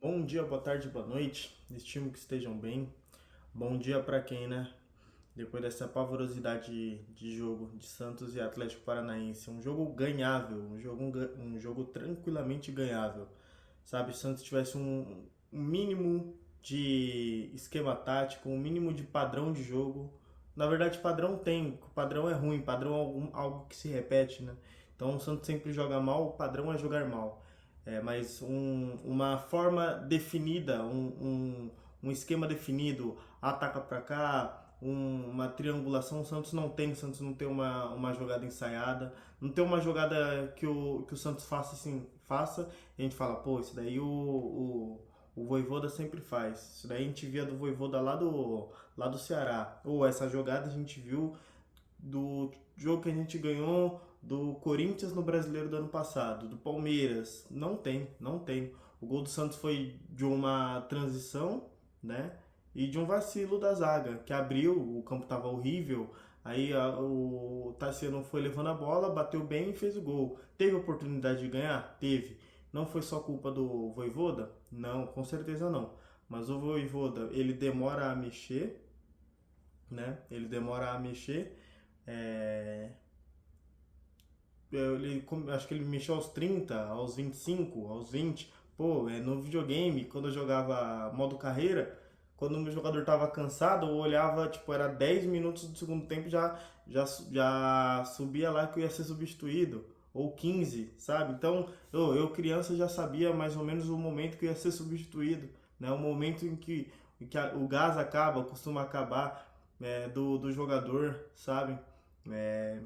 Bom dia, boa tarde, boa noite. Estimo que estejam bem. Bom dia para quem, né? Depois dessa pavorosidade de jogo de Santos e Atlético Paranaense, um jogo ganhável, um jogo tranquilamente ganhável. Sabe, se o Santos tivesse um mínimo de esquema tático, um mínimo de padrão de jogo. Na verdade, padrão tem, padrão é ruim, padrão é algo que se repete, né? Então o Santos sempre joga mal, o padrão é jogar mal. Mas uma forma definida, um esquema definido, ataca para cá, uma triangulação, o Santos não tem. O Santos não tem uma jogada ensaiada, não tem uma jogada que o Santos faça assim, faça, e a gente fala, pô, isso daí o Vojvoda sempre faz. Isso daí a gente via do Vojvoda lá do Ceará. Ou essa jogada a gente viu do jogo que a gente ganhou do Corinthians no Brasileiro do ano passado, do Palmeiras. Não tem, não tem. O gol do Santos foi de uma transição, né? E de um vacilo da zaga, que abriu, o campo tava horrível. Aí o Tassiano foi levando a bola, bateu bem e fez o gol. Teve oportunidade de ganhar? Teve. Não foi só culpa do Vojvoda? Não, com certeza não. Mas o Vojvoda, ele demora a mexer, né? Ele demora a mexer. É, acho que ele mexeu aos 30, aos 25, aos 20. Pô, no videogame, quando eu jogava modo carreira, quando o meu jogador tava cansado, eu olhava, tipo, era 10 minutos do segundo tempo, já subia lá que eu ia ser substituído. Ou 15, sabe? Então, eu criança já sabia mais ou menos o momento que eu ia ser substituído, né? O momento em que o gás acaba, costuma acabar, do jogador, sabe? É,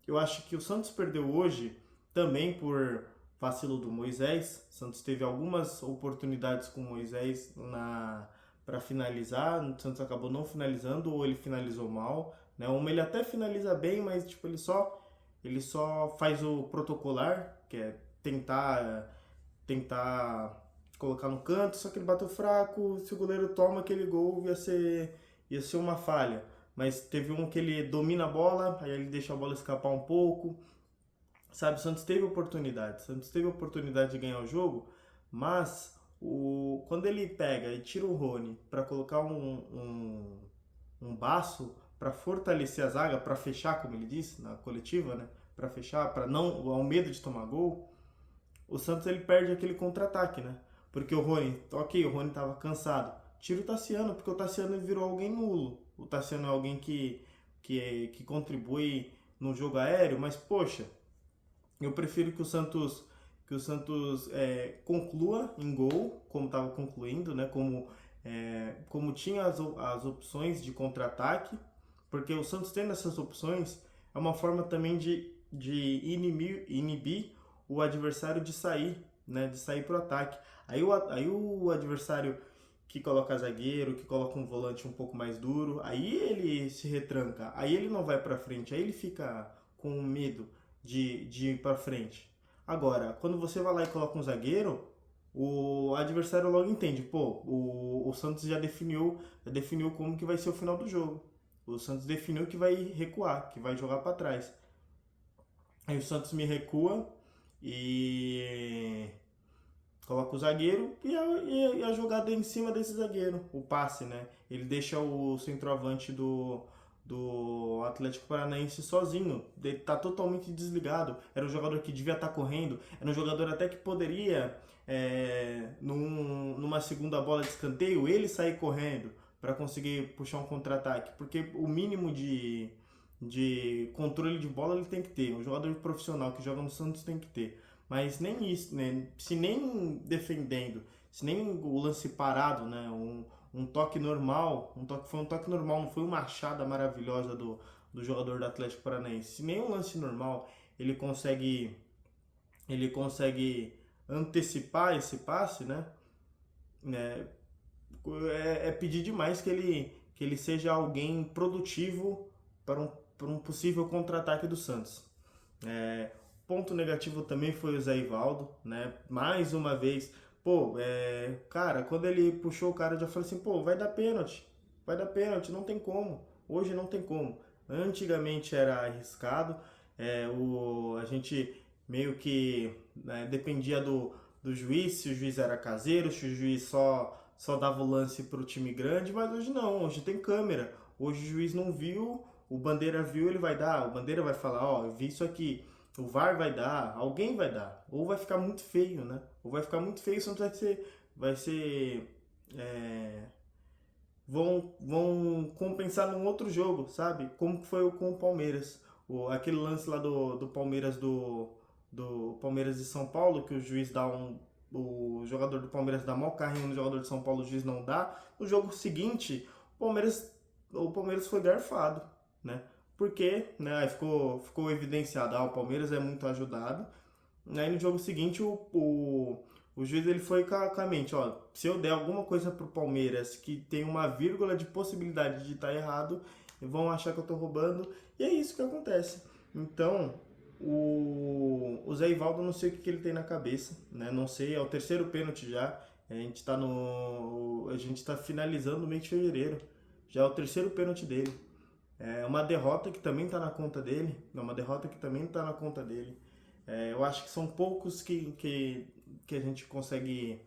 eu acho que o Santos perdeu hoje também por vacilo do Moisés. O Santos teve algumas oportunidades com o Moisés para finalizar. O Santos acabou não finalizando ou ele finalizou mal, né? Uma ele até finaliza bem, mas tipo ele só faz o protocolar, que é tentar colocar no canto, só que ele bateu fraco. Se o goleiro toma aquele gol, ia ser uma falha. Mas teve um que ele domina a bola, aí ele deixa a bola escapar um pouco. Sabe, o Santos teve oportunidade. O Santos teve oportunidade de ganhar o jogo, mas quando ele pega e tira o Rony para colocar um baço para fortalecer a zaga, para fechar, como ele disse na coletiva, né? Para fechar, para não ao medo de tomar gol, o Santos ele perde aquele contra-ataque, né? Porque o Rony, ok, o Rony tava cansado. Tira o Tassiano, porque o Tassiano virou alguém nulo. O Tassiano é alguém que contribui no jogo aéreo, mas poxa, eu prefiro que o Santos conclua em gol, como estava concluindo, né? Como tinha as opções de contra-ataque, porque o Santos tendo essas opções é uma forma também de inibir o adversário de sair, né? De sair para o ataque. Aí o adversário que coloca zagueiro, que coloca um volante um pouco mais duro, aí ele se retranca, aí ele não vai para frente, aí ele fica com medo de ir para frente. Agora, quando você vai lá e coloca um zagueiro, o adversário logo entende, pô, o Santos já definiu como que vai ser o final do jogo. O Santos definiu que vai recuar, que vai jogar para trás. Aí o Santos me recua e coloca o zagueiro e a jogada é em cima desse zagueiro, o passe, né? Ele deixa o centroavante do Atlético Paranaense sozinho, ele tá totalmente desligado. Era um jogador que devia estar correndo, era um jogador até que poderia, numa segunda bola de escanteio, ele sair correndo para conseguir puxar um contra-ataque, porque o mínimo de controle de bola ele tem que ter. Um jogador profissional que joga no Santos tem que ter. Mas nem isso, né? Se nem defendendo, se nem o lance parado, né? Um toque normal, foi um toque normal, não foi uma achada maravilhosa do jogador do Atlético Paranaense. Se nem um lance normal ele consegue antecipar esse passe, né? né é pedir demais que ele seja alguém produtivo para um possível contra-ataque do Santos. Ponto negativo também foi o Zé Ivaldo, né? Mais uma vez, pô, cara, quando ele puxou o cara, eu já falei assim, pô, vai dar pênalti, não tem como. Hoje não tem como. Antigamente era arriscado, a gente meio que, né, dependia do juiz, se o juiz era caseiro, se o juiz só dava o lance pro time grande, mas hoje não, hoje tem câmera. Hoje o juiz não viu, o Bandeira viu, ele vai dar, o Bandeira vai falar, ó, eu vi isso aqui. O VAR vai dar, alguém vai dar. Ou vai ficar muito feio, né? Ou vai ficar muito feio, senão vai ser vão compensar num outro jogo, sabe? Como foi com o Palmeiras. Aquele lance lá do Palmeiras do Palmeiras de São Paulo, que o juiz dá o jogador do Palmeiras dá mau carrinho no jogador de São Paulo, o juiz não dá. No jogo seguinte, o Palmeiras foi garfado, né? Porque, né, aí ficou evidenciado, o Palmeiras é muito ajudado. Aí no jogo seguinte o juiz ele foi com a mente, ó, se eu der alguma coisa pro Palmeiras que tem uma vírgula de possibilidade de estar errado, vão achar que eu tô roubando, e é isso que acontece. Então, o Zé Ivaldo, não sei o que ele tem na cabeça, né? Não sei, é o terceiro pênalti já. A gente tá finalizando o mês de fevereiro. Já é o terceiro pênalti dele. É uma derrota que também tá na conta dele. É uma derrota que também tá na conta dele. Eu acho que são poucos que a gente consegue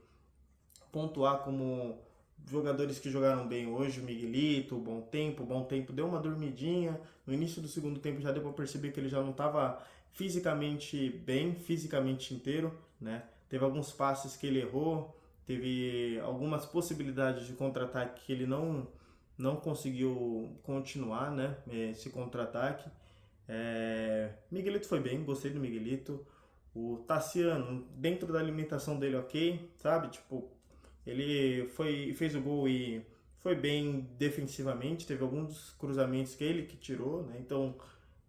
pontuar como jogadores que jogaram bem hoje. O Miguelito, o Bom Tempo deu uma dormidinha. No início do segundo tempo já deu para perceber que ele já não estava fisicamente bem, fisicamente inteiro, né? Teve alguns passes que ele errou, teve algumas possibilidades de contra-ataque que ele não conseguiu continuar, né? Esse contra-ataque. Miguelito foi bem, gostei do Miguelito. O Tassiano, dentro da alimentação dele, ok, sabe? Tipo, ele fez o gol e foi bem defensivamente. Teve alguns cruzamentos que ele que tirou, né? Então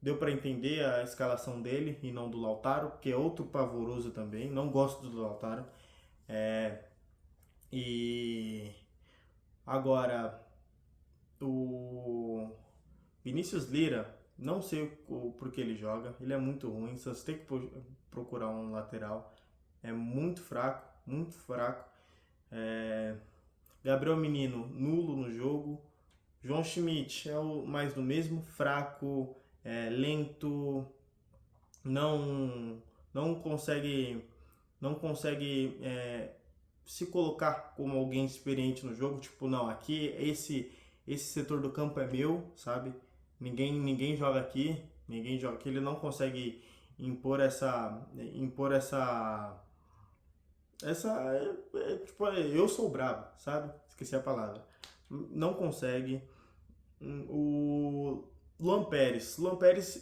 deu para entender a escalação dele e não do Lautaro, que é outro pavoroso também. Não gosto do Lautaro. E agora o Vinícius Lira, não sei o porquê ele joga, ele é muito ruim, só você tem que procurar um lateral, é muito fraco, muito fraco. Gabriel Menino, nulo no jogo. João Schmidt é o mais do mesmo, fraco, lento, não, não consegue se colocar como alguém experiente no jogo, tipo, não, aqui esse setor do campo é meu, sabe? Ninguém joga aqui, ele não consegue impor tipo, eu sou brabo, sabe? Esqueci a palavra. Não consegue. O Luan Pérez,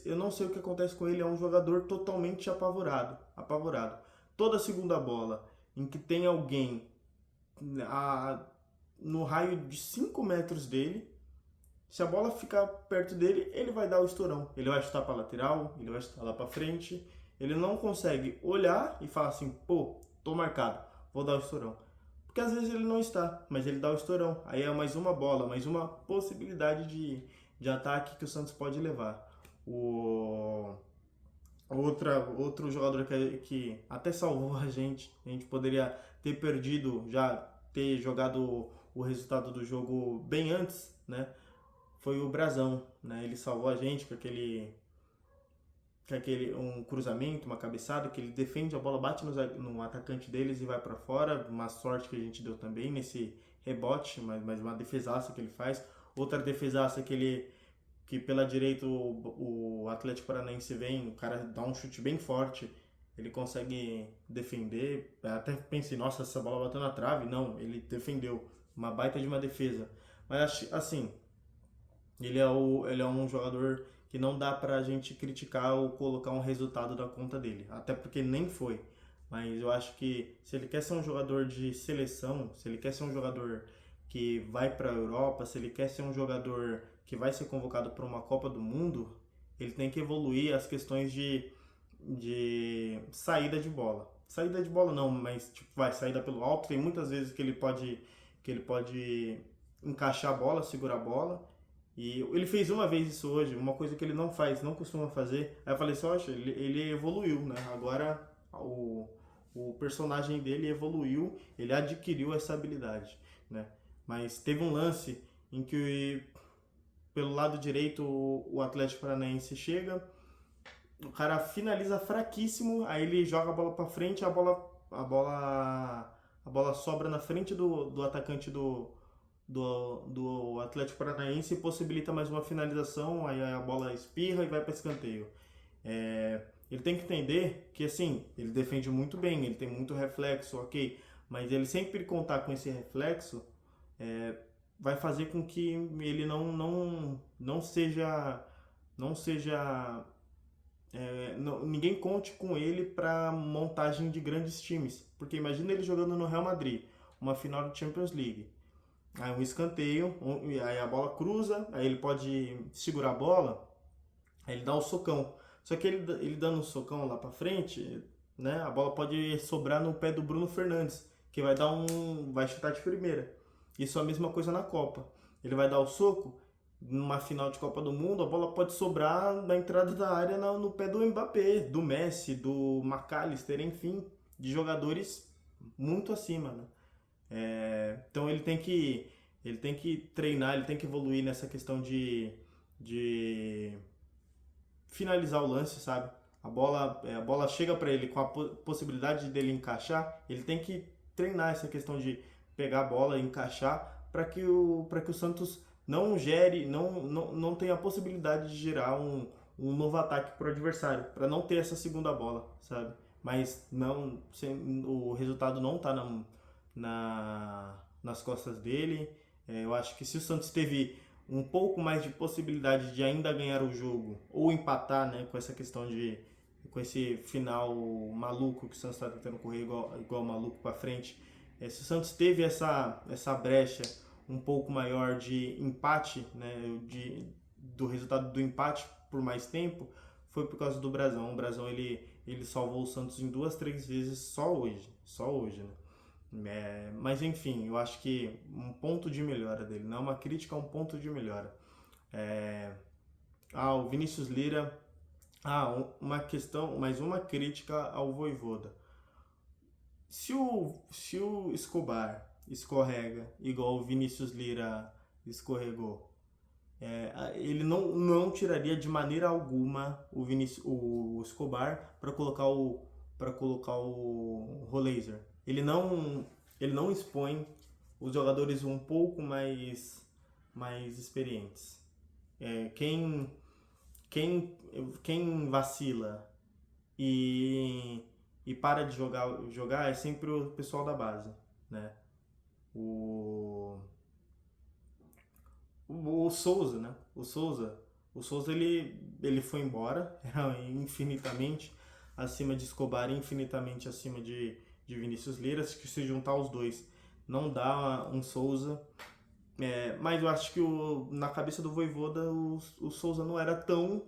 eu não sei o que acontece com ele, é um jogador totalmente apavorado. Toda segunda bola em que tem alguém no raio de 5 metros dele, se a bola ficar perto dele, ele vai dar o estourão. Ele vai chutar para lateral, ele vai chutar lá para frente. Ele não consegue olhar e falar assim, pô, tô marcado, vou dar o estourão. Porque às vezes ele não está, mas ele dá o estourão. Aí é mais uma bola, mais uma possibilidade de ataque que o Santos pode levar. Outro jogador que até salvou a gente poderia ter perdido, já ter jogado o resultado do jogo bem antes, né? Foi o Brazão, né? Ele salvou a gente com um cruzamento, uma cabeçada, que ele defende a bola, bate no atacante deles e vai para fora. Uma sorte que a gente deu também nesse rebote, mas uma defesaça que ele faz. Outra defesaça que pela direita o Atlético Paranaense vem, o cara dá um chute bem forte, ele consegue defender. Até pensei, nossa, essa bola bateu na trave. Não, ele defendeu. Uma baita de uma defesa. Mas assim, ele é um jogador que não dá pra gente criticar ou colocar um resultado da conta dele. Até porque nem foi. Mas eu acho que se ele quer ser um jogador de seleção, se ele quer ser um jogador que vai pra Europa, se ele quer ser um jogador que vai ser convocado para uma Copa do Mundo, ele tem que evoluir as questões de saída de bola. Saída de bola não, mas tipo, saída pelo alto. Tem muitas vezes que ele pode encaixar a bola, segurar a bola. E ele fez uma vez isso hoje, uma coisa que ele não faz, não costuma fazer. Aí eu falei assim, ele evoluiu, né? Agora o personagem dele evoluiu, ele adquiriu essa habilidade, né? Mas teve um lance em que pelo lado direito o Atlético Paranaense chega, o cara finaliza fraquíssimo, aí ele joga a bola pra frente, a bola a bola sobra na frente do atacante do Atlético Paranaense e possibilita mais uma finalização, aí a bola espirra e vai para escanteio. Ele tem que entender que, assim, ele defende muito bem, ele tem muito reflexo, ok, mas ele sempre contar com esse reflexo vai fazer com que ele não seja ninguém conte com ele para montagem de grandes times, porque imagina ele jogando no Real Madrid, uma final de Champions League, aí um escanteio, aí a bola cruza, aí ele pode segurar a bola, aí ele dá o socão. Só que ele dando um socão lá pra frente, né, a bola pode sobrar no pé do Bruno Fernandes, que vai chutar de primeira. Isso é a mesma coisa na Copa. Ele vai dar o soco, numa final de Copa do Mundo, a bola pode sobrar na entrada da área no pé do Mbappé, do Messi, do McAllister, enfim, de jogadores muito acima, né? Então ele tem que treinar, ele tem que evoluir nessa questão de finalizar o lance, sabe? A bola chega para ele com a possibilidade dele encaixar, ele tem que treinar essa questão de pegar a bola e encaixar para que o Santos não tenha a possibilidade de gerar um novo ataque para o adversário, para não ter essa segunda bola, sabe? Mas o resultado não está nas costas dele. Eu acho que se o Santos teve um pouco mais de possibilidade de ainda ganhar o jogo ou empatar, né, com esse final maluco que o Santos está tentando correr igual maluco para frente, se o Santos teve essa brecha um pouco maior de empate, né, do resultado do empate por mais tempo, foi por causa do Brasão. O Brasão ele salvou o Santos em 2, 3 vezes só hoje, né? Mas enfim, eu acho que um ponto de melhora dele, não é uma crítica, é um ponto de melhora. O Vinícius Lira, mais uma crítica ao Vojvoda. Se o Escobar escorrega igual o Vinícius Lira escorregou, ele não tiraria de maneira alguma o Escobar para colocar o Roleiser. Ele não expõe os jogadores um pouco mais experientes. Quem vacila e para de jogar é sempre o pessoal da base, né? O Souza, né? O Souza ele foi embora, era infinitamente acima de Escobar, infinitamente acima de Vinícius Lira. Acho que se juntar os dois não dá um Souza. Mas eu acho que na cabeça do Vojvoda o Souza não era tão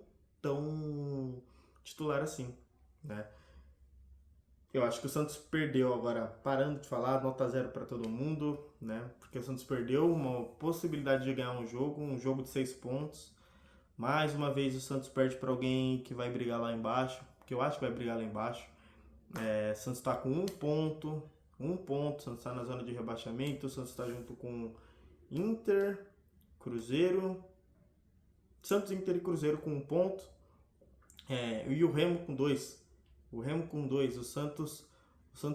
titular assim, né? Eu acho que o Santos perdeu agora, parando de falar, nota 0 para todo mundo, né? Porque o Santos perdeu uma possibilidade de ganhar um jogo de 6 pontos. Mais uma vez o Santos perde para alguém que vai brigar lá embaixo, que eu acho que vai brigar lá embaixo. O Santos está com um ponto, o Santos está na zona de rebaixamento, o Santos está junto com Inter, Cruzeiro, Santos, Inter e Cruzeiro com 1 ponto, e o Remo com 2. O Santos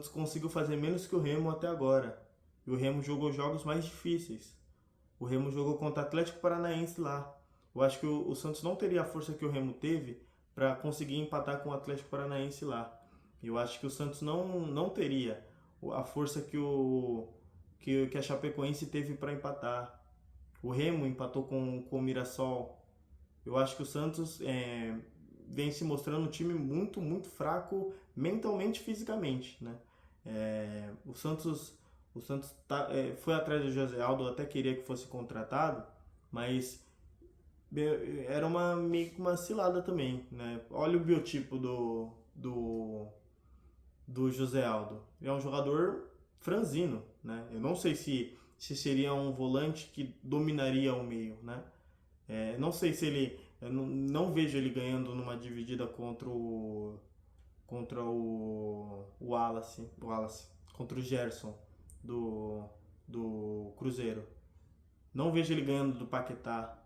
conseguiu fazer menos que o Remo até agora. E o Remo jogou jogos mais difíceis. O Remo jogou contra o Atlético Paranaense lá. Eu acho que o Santos não teria a força que o Remo teve para conseguir empatar com o Atlético Paranaense lá. Eu acho que o Santos não teria a força que a Chapecoense teve para empatar. O Remo empatou com o Mirassol. Eu acho que o Santos vem se mostrando um time muito, muito fraco mentalmente e fisicamente, né? O Santos foi atrás do José Aldo, eu até queria que fosse contratado, mas era meio que uma cilada também, né? Olha o biotipo do José Aldo. É um jogador franzino, né? Eu não sei se seria um volante que dominaria o meio, né? Não sei se ele... Eu não vejo ele ganhando numa dividida contra o Wallace, contra o Gerson do Cruzeiro. Não vejo ele ganhando do Paquetá.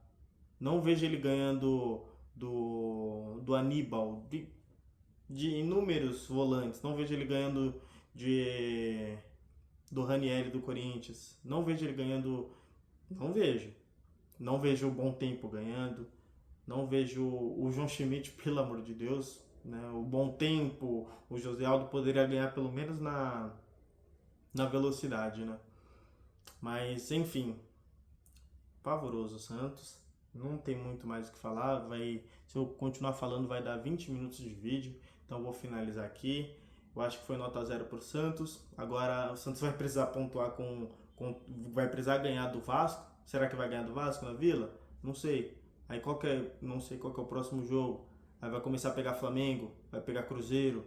Não vejo ele ganhando do Aníbal, de inúmeros volantes. Não vejo ele ganhando de do Ranieri do Corinthians. Não vejo ele ganhando. Não vejo. Não vejo o Bom Tempo ganhando. Não vejo o João Schmidt, pelo amor de Deus. Né? O Bom Tempo, o José Aldo poderia ganhar pelo menos na velocidade, né? Mas, enfim, pavoroso o Santos. Não tem muito mais o que falar. Se eu continuar falando, vai dar 20 minutos de vídeo. Então, eu vou finalizar aqui. Eu acho que foi nota 0 para o Santos. Agora, o Santos vai precisar pontuar vai precisar ganhar do Vasco. Será que vai ganhar do Vasco na Vila? Não sei. Aí, não sei qual que é o próximo jogo. Aí vai começar a pegar Flamengo, vai pegar Cruzeiro.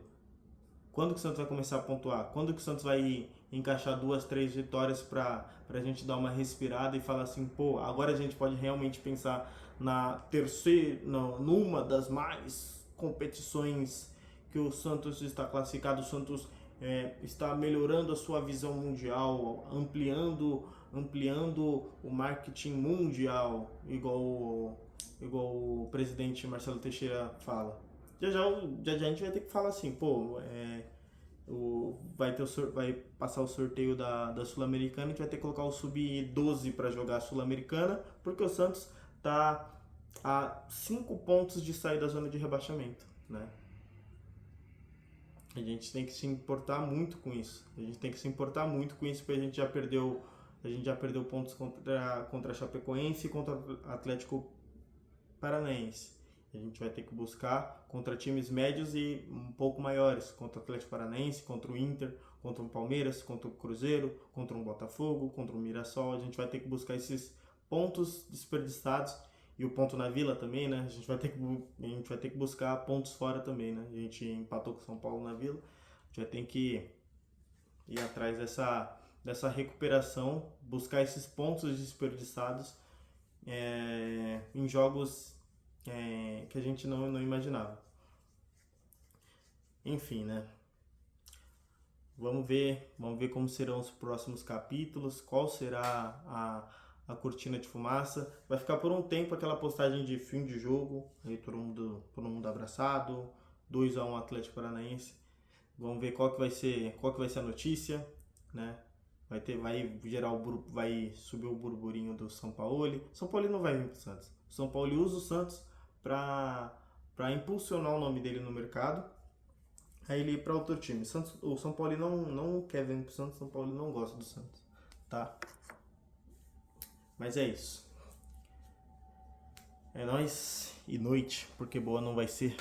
Quando que o Santos vai começar a pontuar? Quando que o Santos vai encaixar 2, 3 vitórias pra gente dar uma respirada e falar assim, pô, agora a gente pode realmente pensar numa das mais competições que o Santos está classificado. O Santos está melhorando a sua visão mundial, ampliando o marketing mundial, igual o presidente Marcelo Teixeira fala. Já a gente vai ter que falar assim, pô, vai passar o sorteio da Sul-Americana, a gente vai ter que colocar o Sub-12 para jogar a Sul-Americana, porque o Santos tá a 5 pontos de sair da zona de rebaixamento, né? A gente tem que se importar muito com isso. Porque a gente já perdeu pontos contra a Chapecoense e contra o Atlético Paranaense. A gente vai ter que buscar contra times médios e um pouco maiores, contra o Atlético Paranaense, contra o Inter, contra o Palmeiras, contra o Cruzeiro, contra o Botafogo, contra o Mirassol. A gente vai ter que buscar esses pontos desperdiçados e o ponto na Vila também, né? A gente vai ter que buscar pontos fora também, né? A gente empatou com o São Paulo na Vila. A gente vai ter que ir atrás dessa recuperação, buscar esses pontos desperdiçados em jogos que a gente não imaginava. Enfim, né? Vamos ver como serão os próximos capítulos, qual será a cortina de fumaça. Vai ficar por um tempo aquela postagem de fim de jogo, aí todo mundo abraçado, 2-1 Atlético Paranaense. Vamos ver qual que vai ser a notícia, né? Vai subir o burburinho do São Paulo. São Paulo não vai vir pro Santos. O São Paulo usa o Santos para impulsionar o nome dele no mercado. Aí ele ir para outro time. O São Paulo não quer vir pro Santos, o São Paulo não gosta do Santos, tá? Mas é isso. É nóis e noite, porque boa não vai ser.